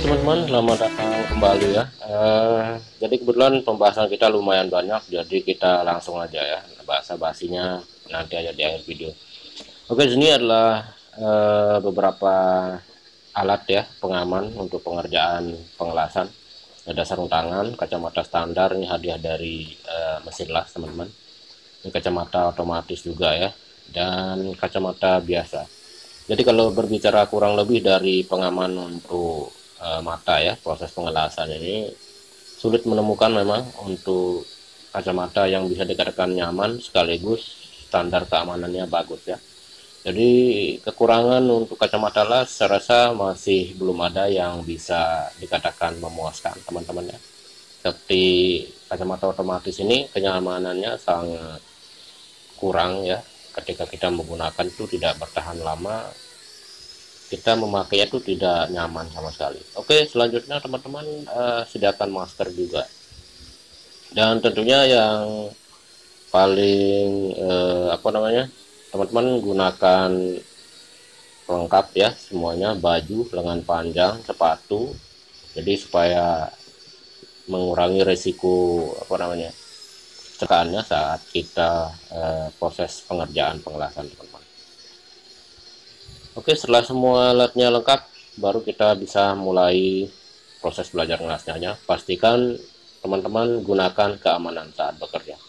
teman-teman, selamat datang kembali ya. Jadi kebetulan pembahasan kita lumayan banyak, jadi kita langsung aja ya, bahasa basinya nanti aja di akhir video. Oke, sini adalah beberapa alat ya pengaman untuk pengerjaan pengelasan. Ada sarung tangan, kacamata standar, ini hadiah dari mesin las teman-teman. Ini kacamata otomatis juga ya, dan kacamata biasa. Jadi kalau berbicara kurang lebih dari pengaman untuk mata ya, proses pengelasan ini sulit menemukan memang untuk kacamata yang bisa dikatakan nyaman sekaligus standar keamanannya bagus ya. Jadi kekurangan untuk kacamata las saya rasa masih belum ada yang bisa dikatakan memuaskan teman-teman ya. Seperti kacamata otomatis ini kenyamanannya sangat kurang ya, ketika kita menggunakan itu tidak bertahan lama, kita memakainya itu tidak nyaman sama sekali. Oke, selanjutnya teman-teman sediakan masker juga, dan tentunya yang paling teman-teman gunakan lengkap ya semuanya, baju lengan panjang, sepatu, jadi supaya mengurangi resiko cekaannya saat kita proses pengerjaan pengelasan teman-teman. Oke, setelah semua alatnya lengkap, baru kita bisa mulai proses belajar ngelasnya. Pastikan teman-teman gunakan keamanan saat bekerja.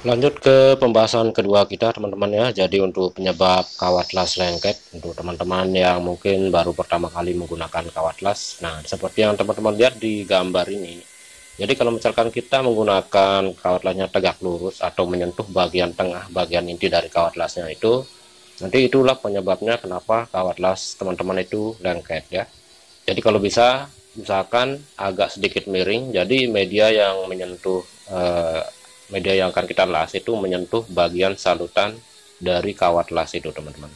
Lanjut ke pembahasan kedua kita teman-teman ya. Jadi untuk penyebab kawat las lengket, untuk teman-teman yang mungkin baru pertama kali menggunakan kawat las, nah seperti yang teman-teman lihat di gambar ini. Jadi kalau misalkan kita menggunakan kawat lasnya tegak lurus atau menyentuh bagian tengah, bagian inti dari kawat lasnya itu, nanti itulah penyebabnya kenapa kawat las teman-teman itu lengket ya. Jadi kalau bisa usahakan agak sedikit miring, jadi media yang menyentuh media yang akan kita las itu menyentuh bagian salutan dari kawat las itu teman-teman.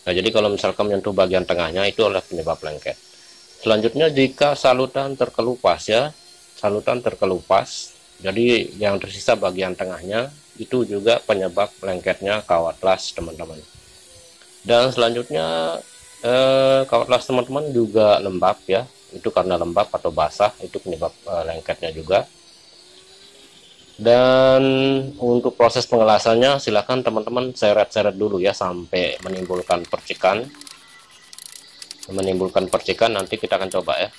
Nah jadi kalau misalkan menyentuh bagian tengahnya, itu adalah penyebab lengket. Selanjutnya jika salutan terkelupas ya, salutan terkelupas, jadi yang tersisa bagian tengahnya, itu juga penyebab lengketnya kawat las teman-teman. Dan selanjutnya kawat las teman-teman juga lembab ya, itu karena lembab atau basah, itu penyebab lengketnya juga. Dan untuk proses pengelasannya silakan teman-teman seret-seret dulu ya sampai menimbulkan percikan. Nanti kita akan coba ya,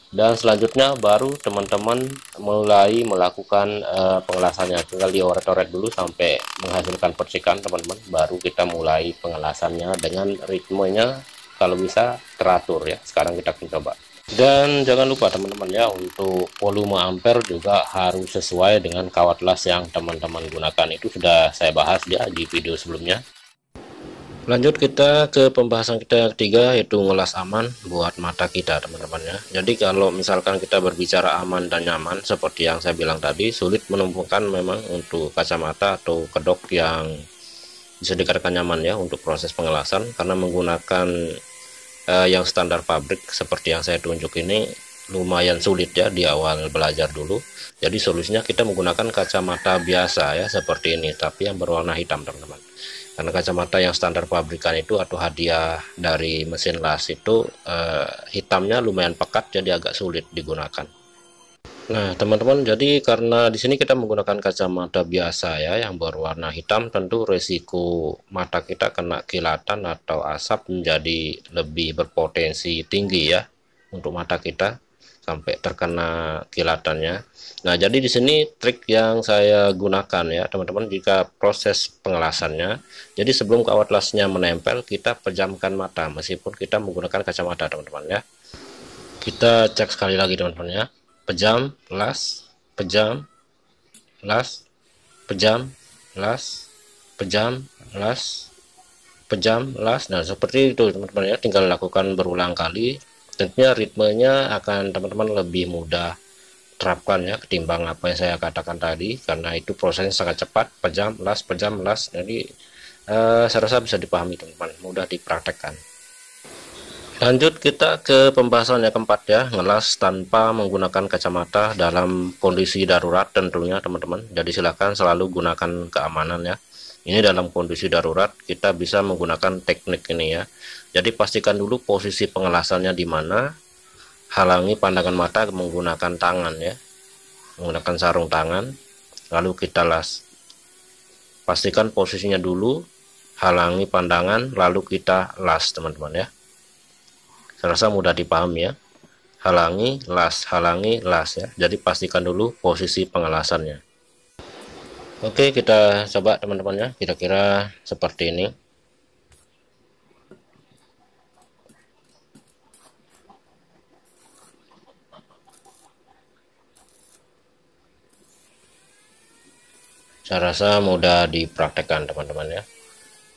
dan selanjutnya baru teman-teman mulai melakukan pengelasannya. Tinggal dioret-oret dulu sampai menghasilkan percikan teman-teman, baru kita mulai pengelasannya dengan ritmenya kalau bisa teratur ya. Sekarang kita akan coba. Dan jangan lupa teman-teman ya, untuk volume ampere juga harus sesuai dengan kawat las yang teman-teman gunakan. Itu sudah saya bahas ya di video sebelumnya. Lanjut kita ke pembahasan kita yang ketiga, yaitu ngelas aman buat mata kita teman-teman ya. Jadi kalau misalkan kita berbicara aman dan nyaman, seperti yang saya bilang tadi, sulit menemukan memang untuk kacamata atau kedok yang bisa dikatakan nyaman ya untuk proses pengelasan, karena menggunakan yang standar pabrik seperti yang saya tunjuk ini lumayan sulit ya di awal belajar dulu. Jadi solusinya kita menggunakan kacamata biasa ya, seperti ini, tapi yang berwarna hitam teman-teman. Karena kacamata yang standar pabrikan itu atau hadiah dari mesin las itu hitamnya lumayan pekat, jadi agak sulit digunakan. Nah teman-teman, jadi karena di sini kita menggunakan kacamata biasa ya yang berwarna hitam, tentu resiko mata kita kena kilatan atau asap menjadi lebih berpotensi tinggi ya untuk mata kita sampai terkena kilatannya. Nah jadi di sini trik yang saya gunakan ya teman-teman, jika proses pengelasannya, jadi sebelum kawat lasnya menempel, kita pejamkan mata meskipun kita menggunakan kacamata teman-teman ya. Kita cek sekali lagi teman-teman ya, pejam las, pejam las, pejam las, pejam las, pejam las. Nah seperti itu teman-teman ya, tinggal lakukan berulang kali. Tentunya ritmenya akan teman-teman lebih mudah terapkan ya ketimbang apa yang saya katakan tadi, karena itu prosesnya sangat cepat, pejam las, jadi saya rasa bisa dipahami teman-teman, mudah dipraktekkan. Lanjut kita ke pembahasan yang keempat ya, ngelas tanpa menggunakan kacamata dalam kondisi darurat tentunya teman-teman. Jadi silakan selalu gunakan keamanan ya. Ini dalam kondisi darurat kita bisa menggunakan teknik ini ya. Jadi pastikan dulu posisi pengelasannya di mana, halangi pandangan mata menggunakan tangan ya, menggunakan sarung tangan, lalu kita las. Pastikan posisinya dulu, halangi pandangan, lalu kita las teman-teman ya. Saya rasa mudah dipahami ya. Halangi, las ya. Jadi pastikan dulu posisi pengelasannya. Oke, kita coba teman-teman ya, kira-kira seperti ini. Saya rasa mudah dipraktekkan teman-teman ya.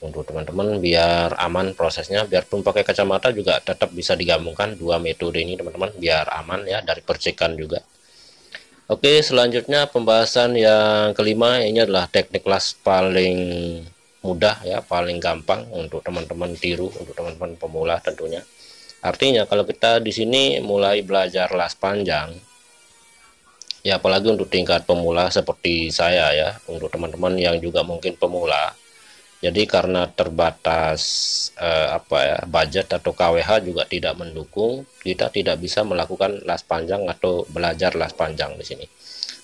Untuk teman-teman biar aman prosesnya, biarpun pakai kacamata juga tetap bisa digabungkan dua metode ini teman-teman, biar aman ya dari percikan juga. Oke, selanjutnya pembahasan yang kelima, ini adalah teknik las paling mudah ya, paling gampang untuk teman-teman tiru, untuk teman-teman pemula tentunya. Artinya kalau kita di sini mulai belajar las panjang, ya apalagi untuk tingkat pemula seperti saya ya, untuk teman-teman yang juga mungkin pemula. Jadi karena terbatas budget atau KWH juga tidak mendukung, kita tidak bisa melakukan las panjang atau belajar las panjang di sini.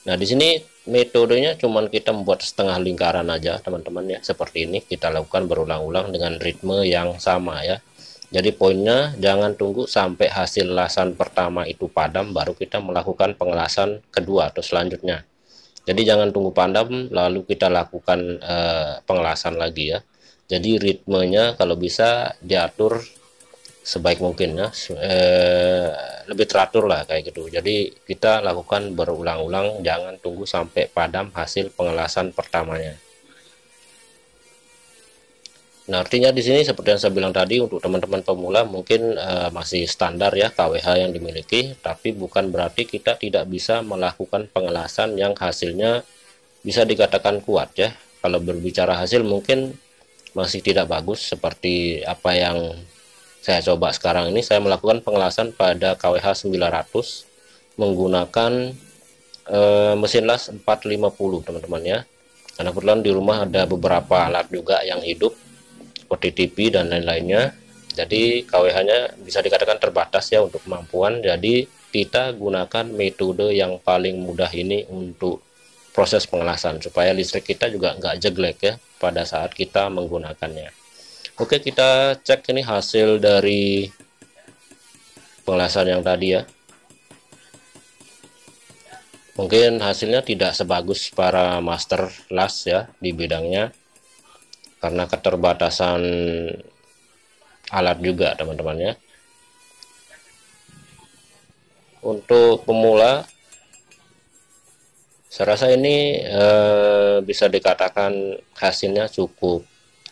Nah, di sini metodenya cuman kita membuat setengah lingkaran aja, teman-teman ya. Seperti ini kita lakukan berulang-ulang dengan ritme yang sama ya. Jadi poinnya jangan tunggu sampai hasil lasan pertama itu padam baru kita melakukan pengelasan kedua atau selanjutnya. Jadi jangan tunggu padam lalu kita lakukan pengelasan lagi ya. Jadi ritmenya kalau bisa diatur sebaik mungkin ya, lebih teratur lah kayak gitu. Jadi kita lakukan berulang-ulang, jangan tunggu sampai padam hasil pengelasan pertamanya. Nah, artinya di sini seperti yang saya bilang tadi, untuk teman-teman pemula mungkin masih standar ya KWH yang dimiliki, tapi bukan berarti kita tidak bisa melakukan pengelasan yang hasilnya bisa dikatakan kuat ya. Kalau berbicara hasil mungkin masih tidak bagus seperti apa yang saya coba sekarang ini. Saya melakukan pengelasan pada KWH 900 menggunakan mesin las 450 teman-teman ya. Karena kebetulan di rumah ada beberapa alat juga yang hidup seperti TV dan lain-lainnya, jadi KWH-nya bisa dikatakan terbatas ya untuk kemampuan. Jadi kita gunakan metode yang paling mudah ini untuk proses pengelasan supaya listrik kita juga nggak jeglek ya pada saat kita menggunakannya. Oke, kita cek ini hasil dari pengelasan yang tadi ya. Mungkin hasilnya tidak sebagus para master las ya di bidangnya, karena keterbatasan alat juga teman-teman ya. Untuk pemula saya rasa ini bisa dikatakan hasilnya cukup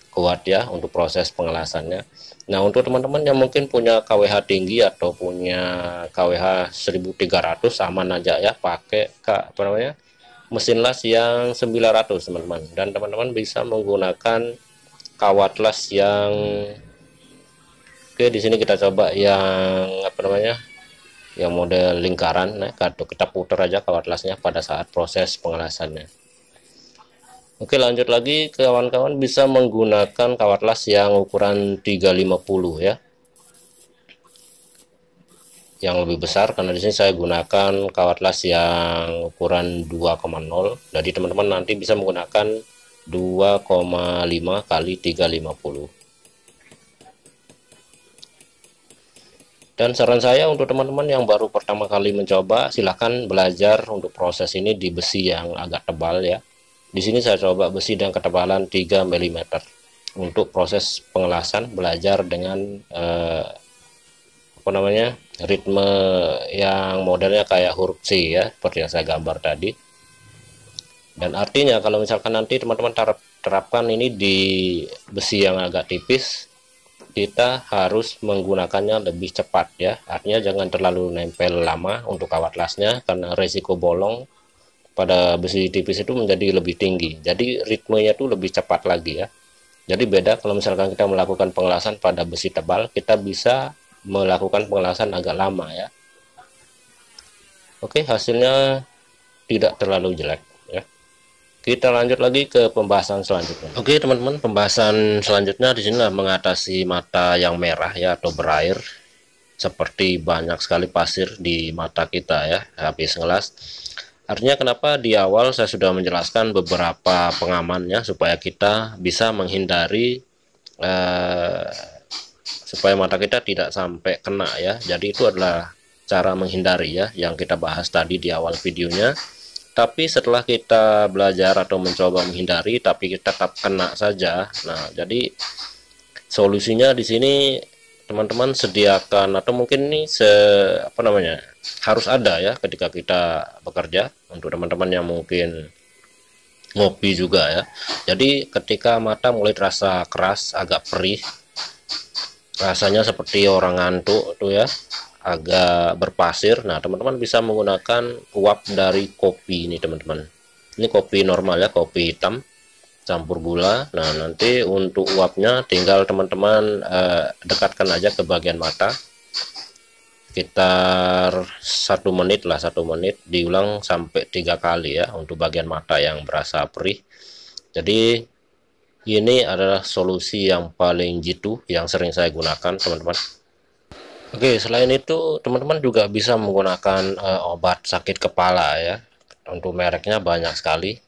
kuat ya untuk proses pengelasannya. Nah, untuk teman-teman yang mungkin punya KWH tinggi atau punya KWH 1300 aman aja ya, pakai mesin las yang 900 teman-teman, dan teman-teman bisa menggunakan kawat las yang di sini kita coba yang yang model lingkaran. Nah, kita putar aja kawat lasnya pada saat proses pengelasannya. Oke, lanjut lagi, kawan-kawan bisa menggunakan kawat las yang ukuran 350 ya, yang lebih besar, karena di sini saya gunakan kawat las yang ukuran 2,0. Jadi teman-teman nanti bisa menggunakan 2,5 kali 350. Dan saran saya untuk teman-teman yang baru pertama kali mencoba, silahkan belajar untuk proses ini di besi yang agak tebal ya. Di sini saya coba besi dengan ketebalan 3 mm untuk proses pengelasan, belajar dengan ritme yang modelnya kayak huruf C ya, seperti yang saya gambar tadi. Dan artinya kalau misalkan nanti teman-teman terapkan ini di besi yang agak tipis, kita harus menggunakannya lebih cepat ya. Artinya jangan terlalu nempel lama untuk kawat lasnya, karena resiko bolong pada besi tipis itu menjadi lebih tinggi. Jadi ritmenya itu lebih cepat lagi ya. Jadi beda kalau misalkan kita melakukan pengelasan pada besi tebal, kita bisa melakukan pengelasan agak lama ya. Oke, hasilnya tidak terlalu jelek ya. Kita lanjut lagi ke pembahasan selanjutnya. Oke teman-teman, pembahasan selanjutnya di sini mengatasi mata yang merah ya atau berair, seperti banyak sekali pasir di mata kita ya habis ngelas. Artinya kenapa di awal saya sudah menjelaskan beberapa pengamannya supaya kita bisa menghindari supaya mata kita tidak sampai kena ya. Jadi itu adalah cara menghindari ya yang kita bahas tadi di awal videonya. Tapi setelah kita belajar atau mencoba menghindari tapi kita tetap kena saja. Nah, jadi solusinya di sini teman-teman sediakan atau mungkin ini harus ada ya ketika kita bekerja, untuk teman-teman yang mungkin ngopi juga ya. Jadi ketika mata mulai terasa keras, agak perih, rasanya seperti orang ngantuk tuh ya, agak berpasir. Nah, teman-teman bisa menggunakan uap dari kopi ini teman-teman. Ini kopi normal ya, kopi hitam campur gula. Nah, nanti untuk uapnya tinggal teman-teman dekatkan aja ke bagian mata sekitar 1 menit lah, 1 menit diulang sampai 3 kali ya untuk bagian mata yang berasa perih. Jadi ini adalah solusi yang paling jitu yang sering saya gunakan teman-teman. Oke, selain itu teman-teman juga bisa menggunakan obat sakit kepala ya. Untuk mereknya banyak sekali.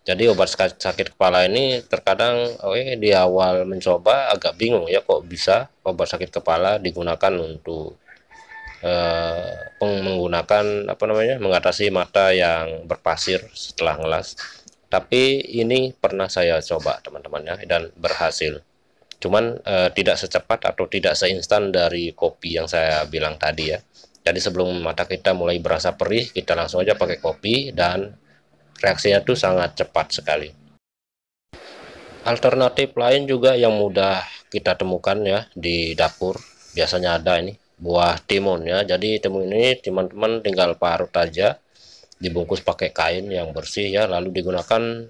Jadi obat sakit kepala ini terkadang di awal mencoba agak bingung ya, kok bisa obat sakit kepala digunakan untuk menggunakan mengatasi mata yang berpasir setelah ngelas. Tapi ini pernah saya coba teman-teman ya, dan berhasil. Cuman tidak secepat atau tidak seinstan dari kopi yang saya bilang tadi ya. Jadi sebelum mata kita mulai berasa perih, kita langsung aja pakai kopi dan reaksinya tuh sangat cepat sekali. Alternatif lain juga yang mudah kita temukan ya di dapur, biasanya ada ini buah timun ya. Jadi timun ini teman-teman tinggal parut aja, dibungkus pakai kain yang bersih ya, lalu digunakan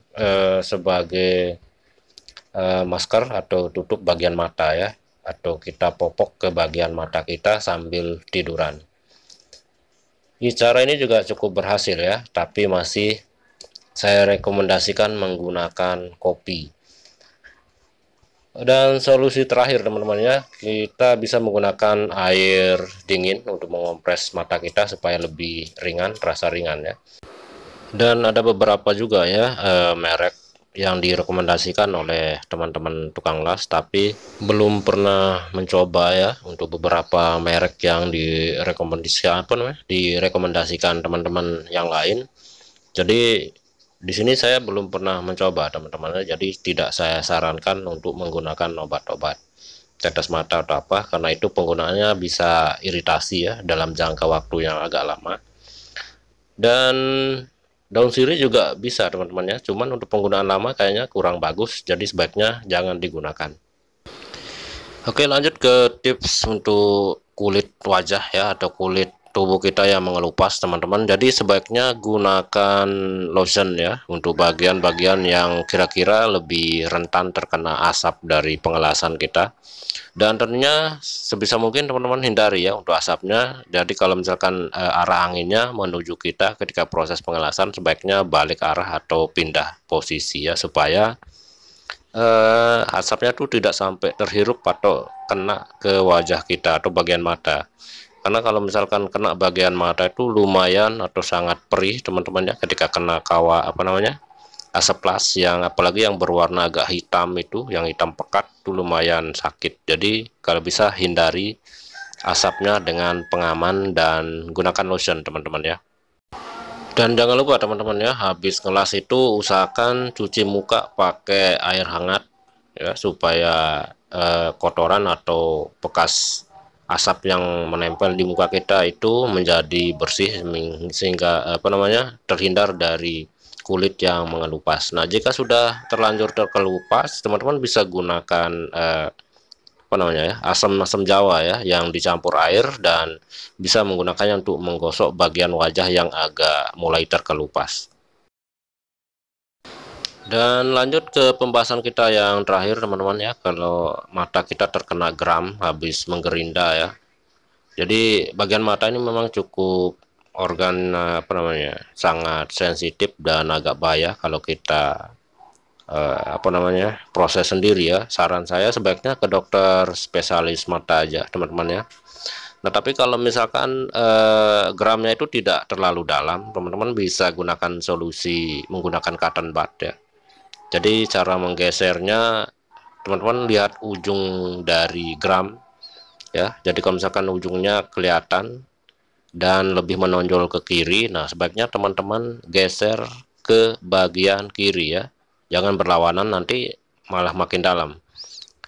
sebagai masker atau tutup bagian mata ya, atau kita popok ke bagian mata kita sambil tiduran. Cara ini juga cukup berhasil ya, tapi masih saya rekomendasikan menggunakan kopi. Dan solusi terakhir teman-teman ya, kita bisa menggunakan air dingin untuk mengompres mata kita supaya lebih ringan, terasa ringan ya. Dan ada beberapa juga ya merek yang direkomendasikan oleh teman-teman tukang las, tapi belum pernah mencoba ya untuk beberapa merek yang direkomendasikan teman-teman yang lain. Jadi di sini saya belum pernah mencoba teman-teman, jadi tidak saya sarankan untuk menggunakan obat-obat tetes mata atau apa, karena itu penggunaannya bisa iritasi ya dalam jangka waktu yang agak lama. Dan daun sirih juga bisa teman-teman ya, cuman untuk penggunaan lama kayaknya kurang bagus, jadi sebaiknya jangan digunakan. Oke, lanjut ke tips untuk kulit wajah ya, atau kulit tubuh kita yang mengelupas teman-teman. Jadi sebaiknya gunakan lotion ya untuk bagian-bagian yang kira-kira lebih rentan terkena asap dari pengelasan kita. Dan tentunya sebisa mungkin teman-teman hindari ya untuk asapnya. Jadi kalau misalkan arah anginnya menuju kita ketika proses pengelasan, sebaiknya balik arah atau pindah posisi ya, supaya asapnya tuh tidak sampai terhirup atau kena ke wajah kita atau bagian mata. Karena kalau misalkan kena bagian mata itu lumayan atau sangat perih teman-teman ya, ketika kena asap las, yang apalagi yang berwarna agak hitam itu, yang hitam pekat itu lumayan sakit. Jadi kalau bisa hindari asapnya dengan pengaman dan gunakan lotion teman-teman ya. Dan jangan lupa teman-teman ya, habis ngelas itu usahakan cuci muka pakai air hangat ya, supaya kotoran atau bekas asap yang menempel di muka kita itu menjadi bersih, sehingga terhindar dari kulit yang mengelupas. Nah, jika sudah terlanjur terkelupas, teman-teman bisa gunakan asam jawa ya yang dicampur air, dan bisa menggunakannya untuk menggosok bagian wajah yang agak mulai terkelupas. Dan lanjut ke pembahasan kita yang terakhir teman-teman ya, kalau mata kita terkena geram habis menggerinda ya. Jadi bagian mata ini memang cukup organ apa namanya, sangat sensitif dan agak bahaya kalau kita apa namanya, proses sendiri ya. Saran saya sebaiknya ke dokter spesialis mata aja teman-teman ya. Nah tapi kalau misalkan gramnya itu tidak terlalu dalam, teman-teman bisa gunakan solusi menggunakan cotton bud ya. Jadi cara menggesernya, teman-teman lihat ujung dari gram ya. Jadi kalau misalkan ujungnya kelihatan dan lebih menonjol ke kiri, nah sebaiknya teman-teman geser ke bagian kiri ya. Jangan berlawanan, nanti malah makin dalam.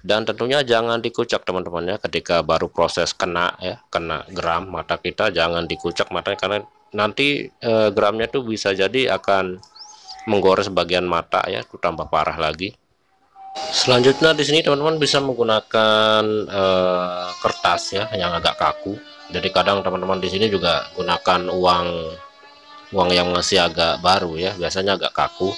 Dan tentunya jangan dikucak teman-teman ya, ketika baru proses kena ya, kena gram mata kita, jangan dikucak matanya, karena nanti gramnya tuh bisa jadi akan menggores bagian mata ya, itu tambah parah lagi. Selanjutnya di sini teman-teman bisa menggunakan kertas ya yang agak kaku. Jadi kadang teman-teman di sini juga gunakan uang yang masih agak baru ya, biasanya agak kaku.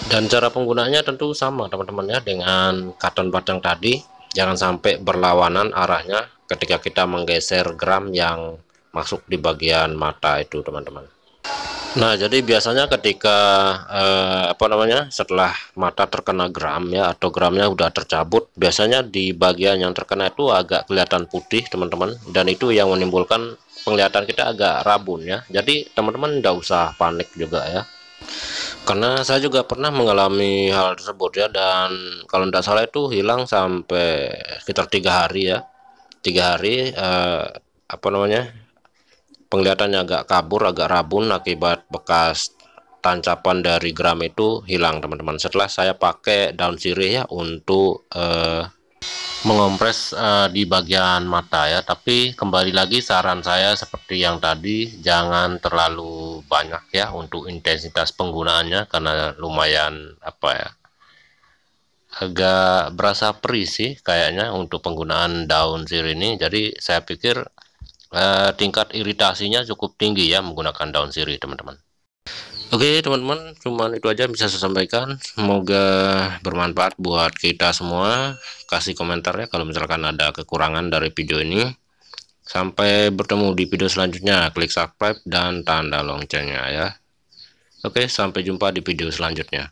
Dan cara penggunaannya tentu sama teman-teman ya dengan cotton bud yang tadi. Jangan sampai berlawanan arahnya ketika kita menggeser gram yang masuk di bagian mata itu teman-teman. Nah jadi biasanya ketika apa namanya, setelah mata terkena gram ya, atau gramnya udah tercabut, biasanya di bagian yang terkena itu agak kelihatan putih teman-teman, dan itu yang menimbulkan penglihatan kita agak rabun ya. Jadi teman-teman tidak usah panik juga ya, karena saya juga pernah mengalami hal tersebut ya. Dan kalau tidak salah itu hilang sampai sekitar 3 hari ya. 3 hari apa namanya, penglihatannya agak kabur, agak rabun akibat bekas tancapan dari gram itu hilang teman-teman, setelah saya pakai daun sirih ya untuk mengompres di bagian mata ya. Tapi kembali lagi saran saya seperti yang tadi, jangan terlalu banyak ya untuk intensitas penggunaannya, karena lumayan apa ya, agak berasa perih sih kayaknya untuk penggunaan daun sirih ini. Jadi saya pikir tingkat iritasinya cukup tinggi ya menggunakan daun sirih teman-teman. Oke teman-teman, cuman itu aja bisa saya sampaikan, semoga bermanfaat buat kita semua. Kasih komentar ya kalau misalkan ada kekurangan dari video ini. Sampai bertemu di video selanjutnya, klik subscribe dan tanda loncengnya ya. Oke, sampai jumpa di video selanjutnya.